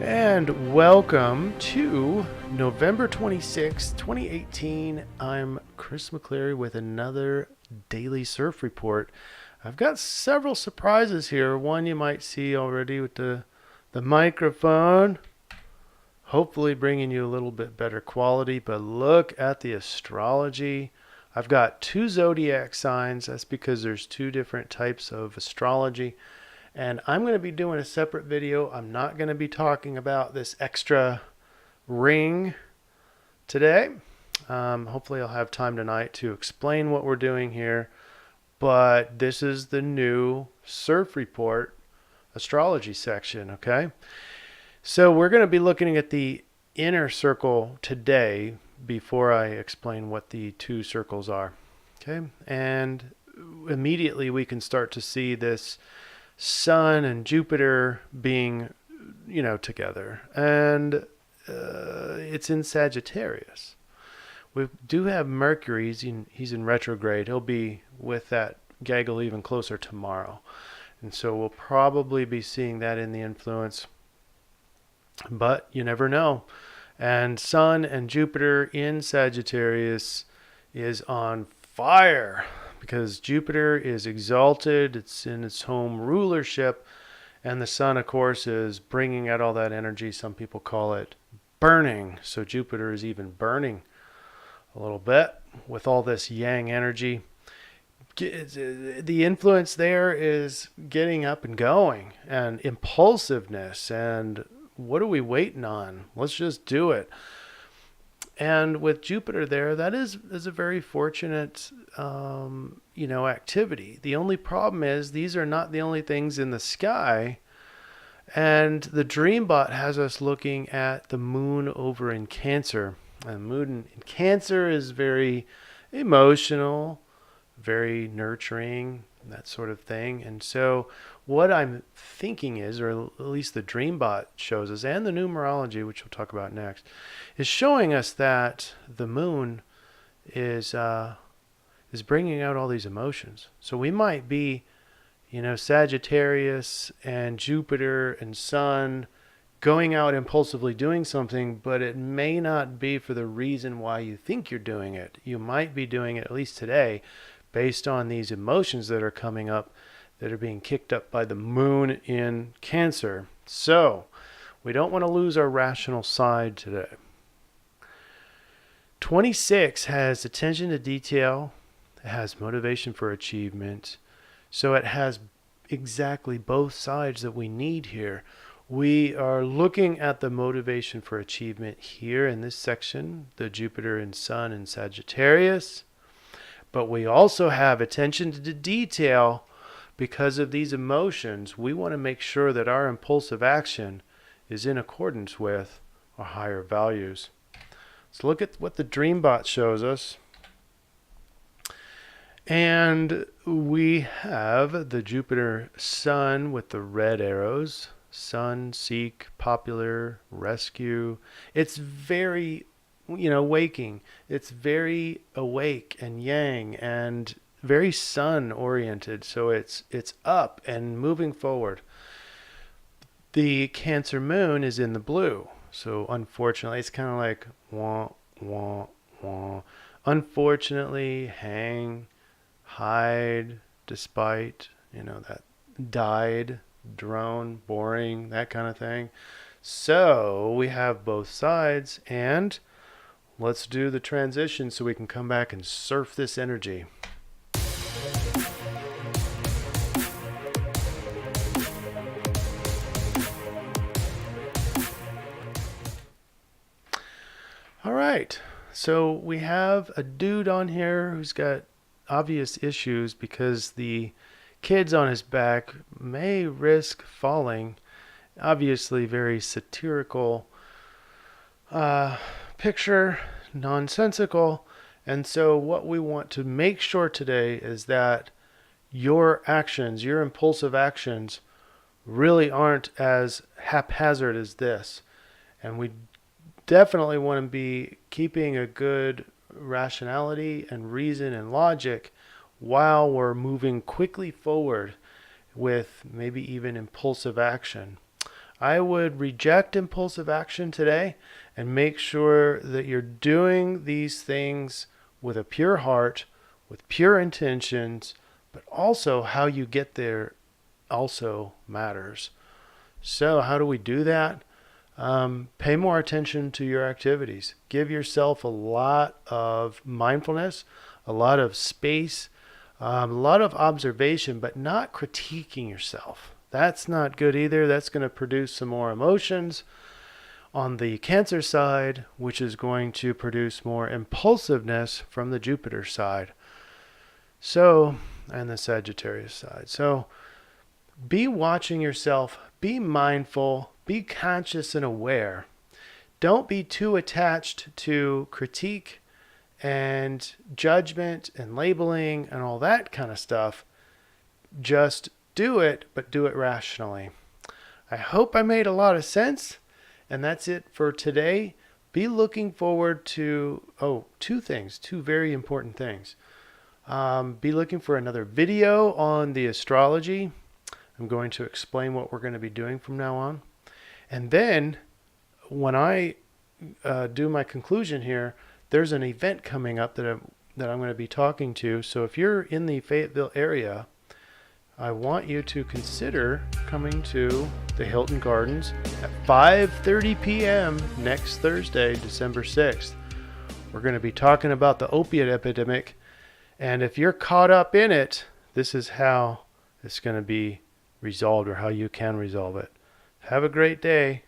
And welcome to November 26, 2018. I'm Chris McCleary with another daily surf report. I've got several surprises here. One you might see already with the microphone, hopefully bringing you a little bit better quality. But look at the astrology. I've got two zodiac signs. That's because there's two different types of astrology. And I'm going to be doing a separate video. I'm not going to be talking about this extra ring today. Hopefully I'll have time tonight to explain what we're doing here. But this is the new surf report astrology section, okay? So we're going to be looking at the inner circle today before I explain what the two circles are, okay? And immediately we can start to see this Sun and Jupiter being, together. And it's in Sagittarius. We do have Mercury. He's in retrograde. He'll be with that gaggle even closer tomorrow. And so we'll probably be seeing that in the influence. But you never know. And Sun and Jupiter in Sagittarius is on fire, because Jupiter is exalted, it's in its home rulership, and the Sun, of course, is bringing out all that energy. Some people call it burning. So Jupiter is even burning a little bit with all this yang energy. The influence there is getting up and going, and impulsiveness, and what are we waiting on? Let's just do it. And with Jupiter there, that is a very fortunate, activity. The only problem is these are not the only things in the sky. And the Dreambot has us looking at the moon over in Cancer. And the moon in Cancer is very emotional, very nurturing, that sort of thing. And so what I'm thinking is, or at least the Dreambot shows us, and the numerology, which we'll talk about next, is showing us that the moon is bringing out all these emotions. So we might be, Sagittarius and Jupiter and Sun going out impulsively doing something, but it may not be for the reason why you think you're doing it. You might be doing it, at least today, based on these emotions that are coming up, that are being kicked up by the moon in Cancer. So we don't want to lose our rational side today. 26 has attention to detail. It has motivation for achievement. So it has exactly both sides that we need here. We are looking at the motivation for achievement here in this section, the Jupiter and Sun in Sagittarius. But we also have attention to detail. Because of these emotions, we want to make sure that our impulsive action is in accordance with our higher values. Let's look at what the Dreambot shows us. And we have the Jupiter Sun with the red arrows. Sun, seek, popular, rescue. It's very, waking. It's very awake and yang and very sun oriented. So it's up and moving forward. The Cancer moon is in the blue. So unfortunately, it's kind of like wah, wah, wah. Unfortunately, hang, hide, despite, that died, drone, boring, that kind of thing. So we have both sides, and let's do the transition so we can come back and surf this energy. All right, so we have a dude on here who's got obvious issues because the kids on his back may risk falling. Obviously very satirical picture, nonsensical. And so what we want to make sure today is that your actions, your impulsive actions, really aren't as haphazard as this. And we definitely want to be keeping a good rationality and reason and logic while we're moving quickly forward with maybe even impulsive action. I would reject impulsive action today and make sure that you're doing these things with a pure heart, with pure intentions, but also how you get there also matters. So how do we do that? Pay more attention to your activities. Give yourself a lot of mindfulness, a lot of space, a lot of observation, but not critiquing yourself. That's not good either. That's going to produce some more emotions on the Cancer side, which is going to produce more impulsiveness from the Jupiter side. So, and the Sagittarius side. So, be watching yourself, be mindful, be conscious and aware. Don't be too attached to critique and judgment and labeling and all that kind of stuff. Just do it, but do it rationally. I hope I made a lot of sense. And that's it for today. Be looking forward to, two very important things. Be looking for another video on the astrology. I'm going to explain what we're going to be doing from now on. And then when I do my conclusion here, there's an event coming up that I'm going to be talking to. So if you're in the Fayetteville area, I want you to consider coming to the Hilton Gardens at 5:30 p.m. next Thursday, December 6th. We're going to be talking about the opiate epidemic. And if you're caught up in it, this is how it's going to be resolved, or how you can resolve it. Have a great day.